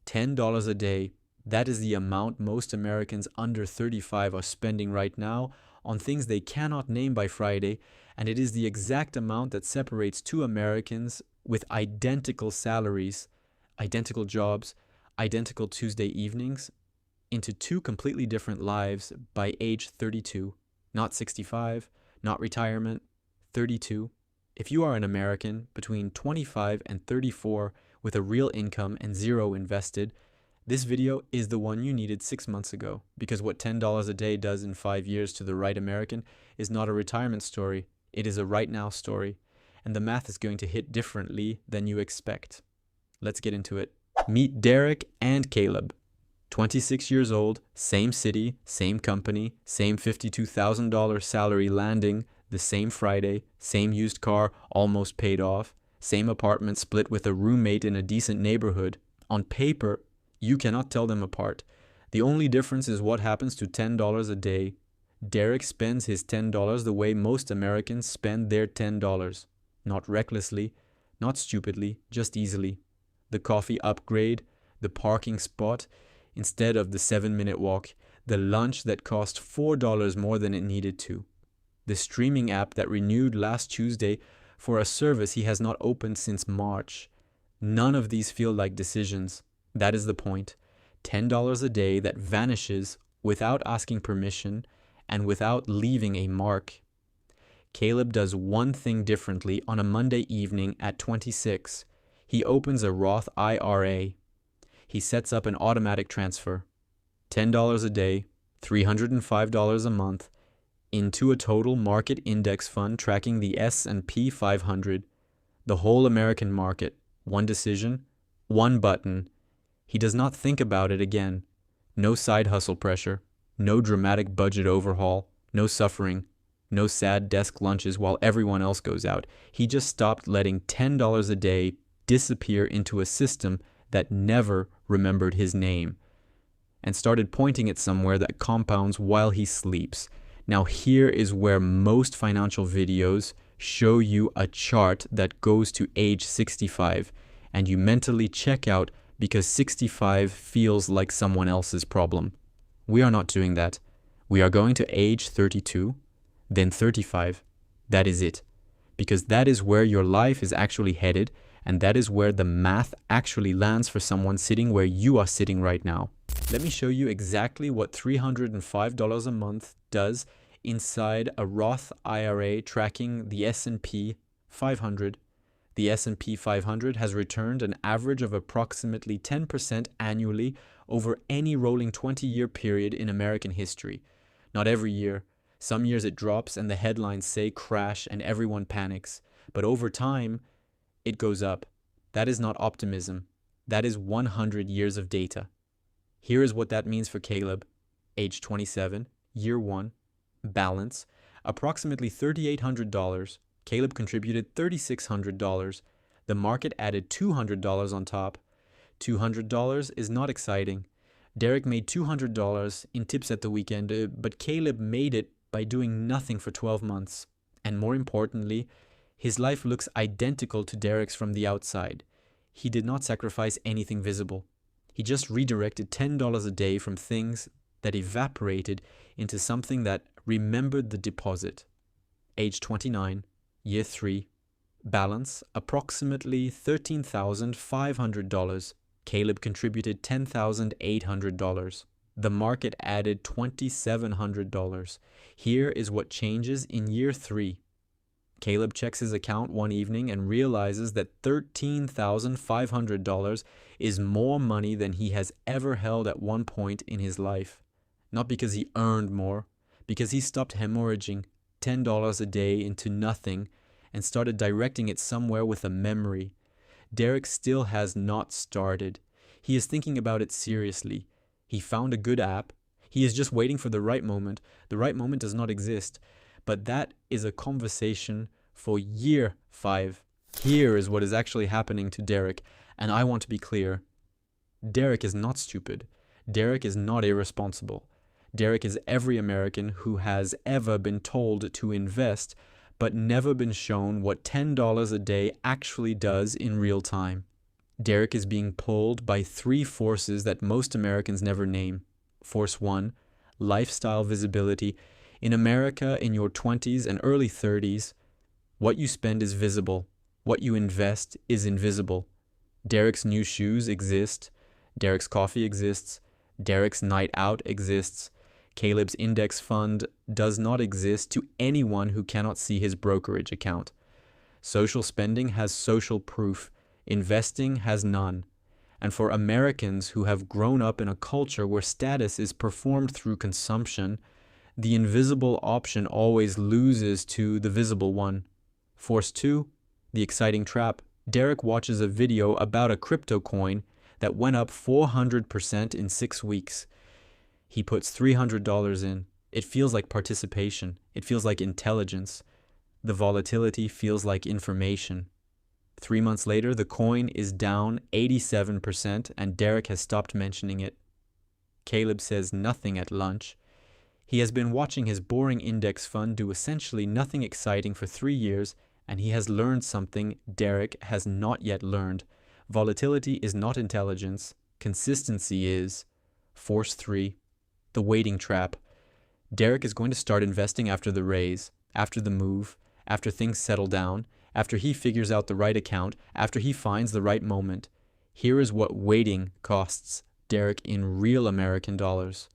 $10 a day. That is the amount most Americans under 35 are spending right now on things they cannot name by Friday, and it is the exact amount that separates two Americans with identical salaries, identical jobs, identical Tuesday evenings, into two completely different lives by age 32. Not 65, not retirement, 32. If you are an American between 25 and 34 with a real income and zero invested, this video is the one you needed 6 months ago, because what $10 a day does in 5 years to the right American is not a retirement story. It is a right now story, and the math is going to hit differently than you expect. Let's get into it. Meet Derek and Caleb. 26 years old, same city, same company, same $52,000 salary landing, the same Friday, same used car almost paid off, same apartment split with a roommate in a decent neighborhood. On paper, you cannot tell them apart. The only difference is what happens to $10 a day. Derek spends his $10 the way most Americans spend their $10. Not recklessly, not stupidly, just easily. The coffee upgrade, the parking spot instead of the 7-minute walk, the lunch that cost $4 more than it needed to, the streaming app that renewed last Tuesday for a service he has not opened since March. None of these feel like decisions. That is the point. $10 a day that vanishes without asking permission and without leaving a mark. Caleb does one thing differently on a Monday evening at 26. He opens a Roth IRA. He sets up an automatic transfer. $10 a day, $305 a month, into a total market index fund tracking the S&P 500, the whole American market. One decision, one button. He does not think about it again. No side hustle pressure, no dramatic budget overhaul, no suffering, no sad desk lunches while everyone else goes out. He just stopped letting $10 a day disappear into a system that never remembered his name and started pointing it somewhere that compounds while he sleeps. Now here is where most financial videos show you a chart that goes to age 65 and you mentally check out because 65 feels like someone else's problem. We are not doing that. We are going to age 32, then 35. That is it. Because that is where your life is actually headed, and that is where the math actually lands for someone sitting where you are sitting right now. Let me show you exactly what $305 a month does inside a Roth IRA tracking the S&P 500. The S&P 500 has returned an average of approximately 10% annually over any rolling 20-year period in American history. Not every year. Some years it drops and the headlines say crash and everyone panics. But over time, it goes up. That is not optimism. That is 100 years of data. Here is what that means for Caleb. Age 27, year 1, balance, approximately $3,800. Caleb contributed $3,600. The market added $200 on top. $200 is not exciting. Derek made $200 in tips at the weekend, but Caleb made it by doing nothing for 12 months. And more importantly, his life looks identical to Derek's from the outside. He did not sacrifice anything visible. He just redirected $10 a day from things that evaporated into something that remembered the deposit. Age 29, year 3, balance approximately $13,500. Caleb contributed $10,800. The market added $2,700. Here is what changes in year 3. Caleb checks his account one evening and realizes that $13,500 is more money than he has ever held at one point in his life. Not because he earned more, because he stopped hemorrhaging $10 a day into nothing and started directing it somewhere with a memory. Derek still has not started. He is thinking about it seriously. He found a good app. He is just waiting for the right moment. The right moment does not exist. But that is a conversation for year 5. Here is what is actually happening to Derek. And I want to be clear. Derek is not stupid. Derek is not irresponsible. Derek is every American who has ever been told to invest but never been shown what $10 a day actually does in real time. Derek is being pulled by three forces that most Americans never name. Force 1, lifestyle visibility. In America, in your 20s and early 30s, what you spend is visible. What you invest is invisible. Derek's new shoes exist. Derek's coffee exists. Derek's night out exists. Caleb's index fund does not exist to anyone who cannot see his brokerage account. Social spending has social proof. Investing has none. And for Americans who have grown up in a culture where status is performed through consumption, the invisible option always loses to the visible one. Force 2, the exciting trap. Derek watches a video about a crypto coin that went up 400% in 6 weeks. He puts $300 in. It feels like participation. It feels like intelligence. The volatility feels like information. 3 months later, the coin is down 87% and Derek has stopped mentioning it. Caleb says nothing at lunch. He has been watching his boring index fund do essentially nothing exciting for 3 years, and he has learned something Derek has not yet learned. Volatility is not intelligence. Consistency is. Force 3, the waiting trap. Derek is going to start investing after the raise, after the move, after things settle down, after he figures out the right account, after he finds the right moment. Here is what waiting costs Derek in real American dollars.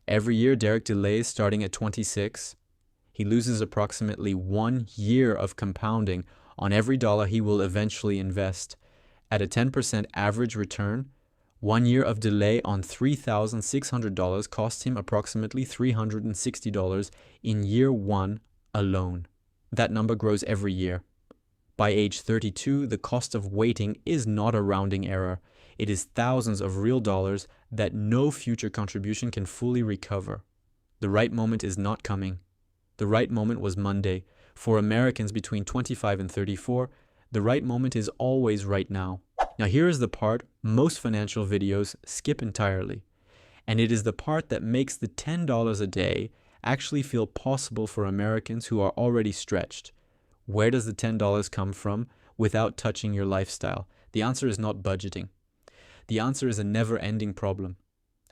Every year Derek delays starting at 26. He loses approximately 1 year of compounding on every dollar he will eventually invest. At a 10% average return, 1 year of delay on $3,600 costs him approximately $360 in year 1 alone. That number grows every year. By age 32, the cost of waiting is not a rounding error. It is thousands of real dollars that no future contribution can fully recover. The right moment is not coming. The right moment was Monday. For Americans between 25 and 34, the right moment is always right now. Now here is the part most financial videos skip entirely. And it is the part that makes the $10 a day actually feel possible for Americans who are already stretched. Where does the $10 come from without touching your lifestyle? The answer is not budgeting. The answer is a never-ending problem.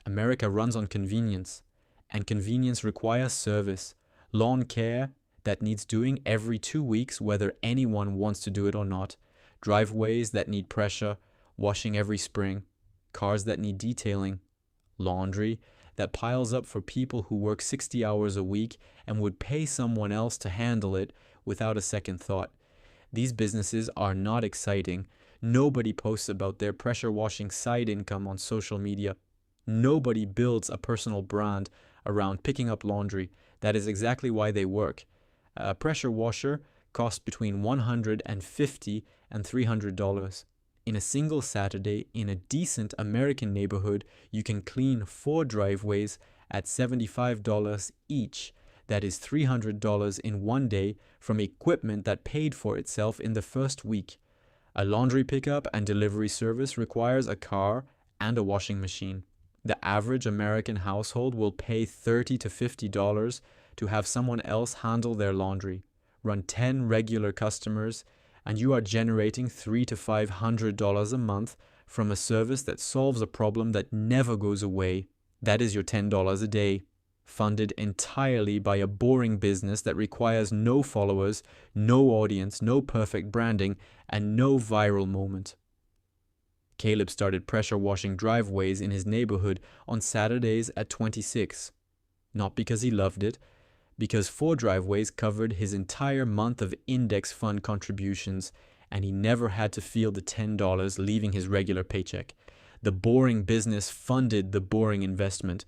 America runs on convenience, and convenience requires service. Lawn care that needs doing every 2 weeks, whether anyone wants to do it or not. Driveways that need pressure, washing every spring. Cars that need detailing. Laundry that piles up for people who work 60 hours a week and would pay someone else to handle it without a second thought. These businesses are not exciting. Nobody posts about their pressure washing side income on social media. Nobody builds a personal brand around picking up laundry. That is exactly why they work. A pressure washer costs between $150 and $300. In a single Saturday, in a decent American neighborhood, you can clean 4 driveways at $75 each. That is $300 in 1 day from equipment that paid for itself in the first week. A laundry pickup and delivery service requires a car and a washing machine. The average American household will pay $30 to $50 to have someone else handle their laundry. Run 10 regular customers, and you are generating $300 to $500 a month from a service that solves a problem that never goes away. That is your $10 a day, funded entirely by a boring business that requires no followers, no audience, no perfect branding, and no viral moment. Caleb started pressure washing driveways in his neighborhood on Saturdays at 26. Not because he loved it, because 4 driveways covered his entire month of index fund contributions, and he never had to feel the $10 leaving his regular paycheck. The boring business funded the boring investment,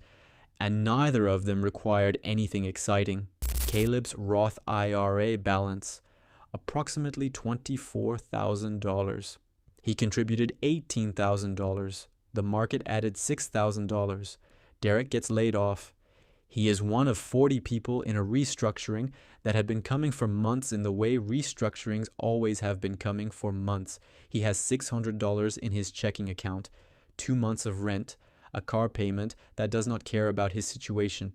and neither of them required anything exciting. Caleb's Roth IRA balance, approximately $24,000. He contributed $18,000. The market added $6,000. Derek gets laid off. He is one of 40 people in a restructuring that had been coming for months in the way restructurings always have been coming for months. He has $600 in his checking account, 2 months of rent, a car payment that does not care about his situation.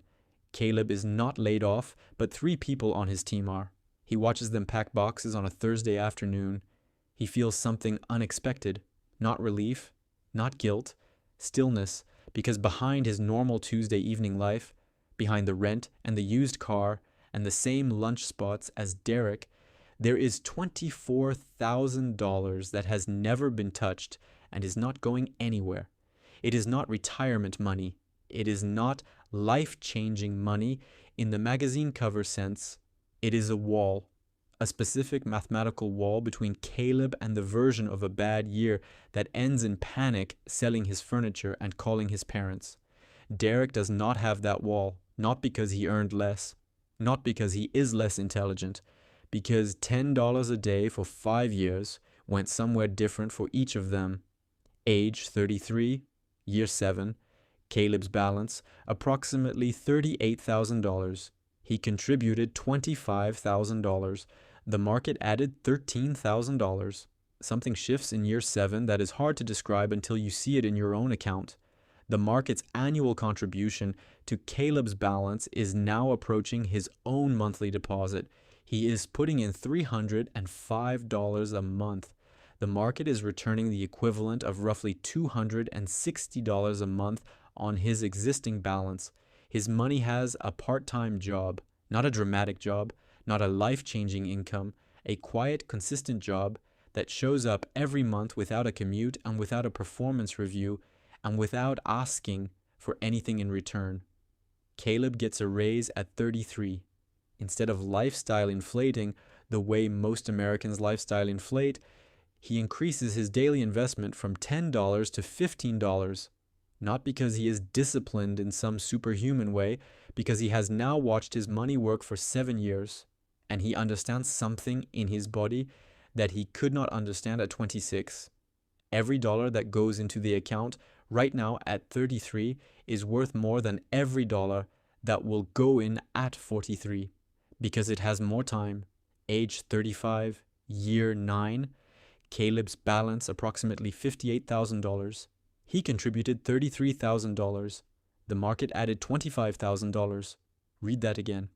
Caleb is not laid off, but 3 people on his team are. He watches them pack boxes on a Thursday afternoon. He feels something unexpected. not relief, not guilt, stillness, because behind his normal Tuesday evening life, behind the rent and the used car and the same lunch spots as Derek, there is $24,000 that has never been touched and is not going anywhere. It is not retirement money. It is not life-changing money in the magazine cover sense. It is a wall, a specific mathematical wall between Caleb and the version of a bad year that ends in panic selling his furniture and calling his parents. Derek does not have that wall, not because he earned less, not because he is less intelligent, because $10 a day for 5 years went somewhere different for each of them. Age 33, year 7, Caleb's balance, approximately $38,000. He contributed $25,000. The market added $13,000. Something shifts in year 7 that is hard to describe until you see it in your own account. The market's annual contribution to Caleb's balance is now approaching his own monthly deposit. He is putting in $305 a month. The market is returning the equivalent of roughly $260 a month on his existing balance. His money has a part-time job, not a dramatic job, not a life-changing income, a quiet, consistent job that shows up every month without a commute and without a performance review and without asking for anything in return. Caleb gets a raise at 33. Instead of lifestyle inflating the way most Americans lifestyle inflate, he increases his daily investment from $10 to $15. Not because he is disciplined in some superhuman way, because he has now watched his money work for 7 years, and he understands something in his body that he could not understand at 26. Every dollar that goes into the account right now at 33 is worth more than every dollar that will go in at 43, because it has more time. Age 35, year 9, Caleb's balance approximately $58,000. He contributed $33,000. The market added $25,000. Read that again.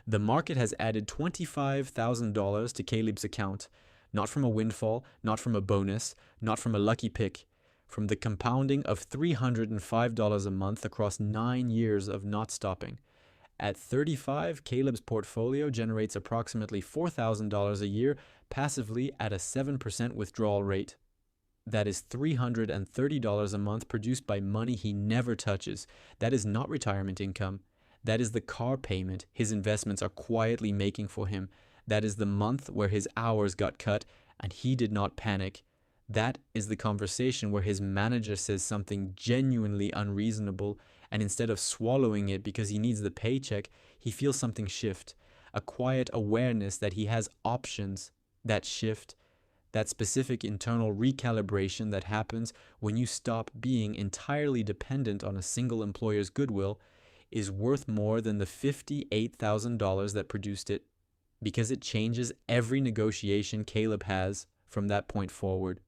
The market has added $25,000 to Caleb's account, not from a windfall, not from a bonus, not from a lucky pick, from the compounding of $305 a month across 9 years of not stopping. At 35, Caleb's portfolio generates approximately $4,000 a year passively at a 7% withdrawal rate. That is $330 a month produced by money he never touches. That is not retirement income. That is the car payment his investments are quietly making for him. That is the month where his hours got cut and he did not panic. That is the conversation where his manager says something genuinely unreasonable, and instead of swallowing it because he needs the paycheck, he feels something shift, a quiet awareness that he has options. That shift, that specific internal recalibration that happens when you stop being entirely dependent on a single employer's goodwill, is worth more than the $58,000 that produced it, because it changes every negotiation Caleb has from that point forward.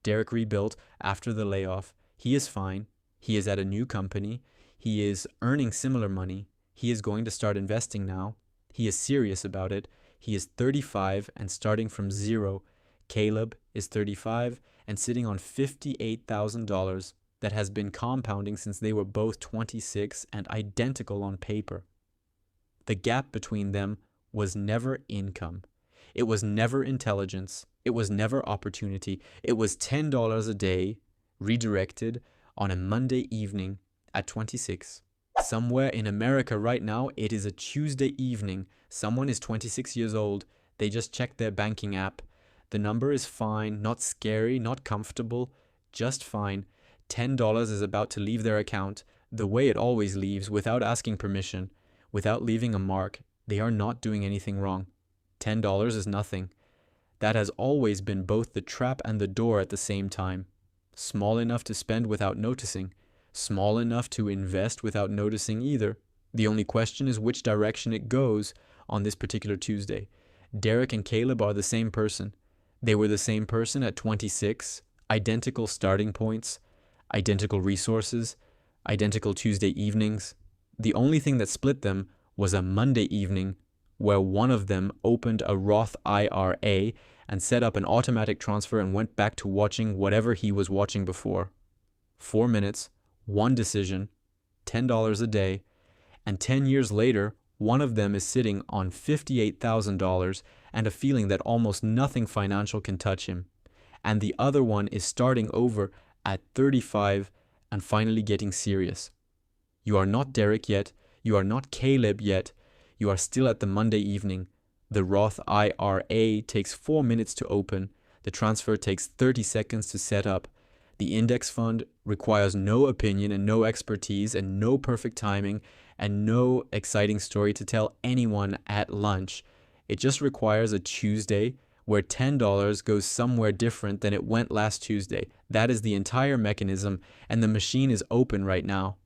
Derek rebuilt after the layoff. He is fine. He is at a new company. He is earning similar money. He is going to start investing now. He is serious about it. He is 35 and starting from zero. Caleb is 35 and sitting on $58,000 that has been compounding since they were both 26 and identical on paper. The gap between them was never income. It was never intelligence. It was never opportunity. It was $10 a day redirected on a Monday evening at 26. Somewhere in America right now, it is a Tuesday evening. Someone is 26 years old. They just checked their banking app. The number is fine, not scary, not comfortable, just fine. $10 is about to leave their account, the way it always leaves, without asking permission, without leaving a mark. They are not doing anything wrong. $10 is nothing. That has always been both the trap and the door at the same time. Small enough to spend without noticing. Small enough to invest without noticing either. The only question is which direction it goes on this particular Tuesday. Derek and Caleb are the same person. They were the same person at 26, identical starting points, identical resources, identical Tuesday evenings. The only thing that split them was a Monday evening where one of them opened a Roth IRA and set up an automatic transfer and went back to watching whatever he was watching before. 4 minutes, one decision, $10 a day, and 10 years later, one of them is sitting on $58,000 and a feeling that almost nothing financial can touch him. And the other one is starting over at 35 and finally getting serious. You are not Derek yet. You are not Caleb yet. You are still at the Monday evening. The Roth IRA takes 4 minutes to open. The transfer takes 30 seconds to set up. The index fund requires no opinion and no expertise and no perfect timing and no exciting story to tell anyone at lunch. It just requires a Tuesday where $10 goes somewhere different than it went last Tuesday. That is the entire mechanism, and the machine is open right now.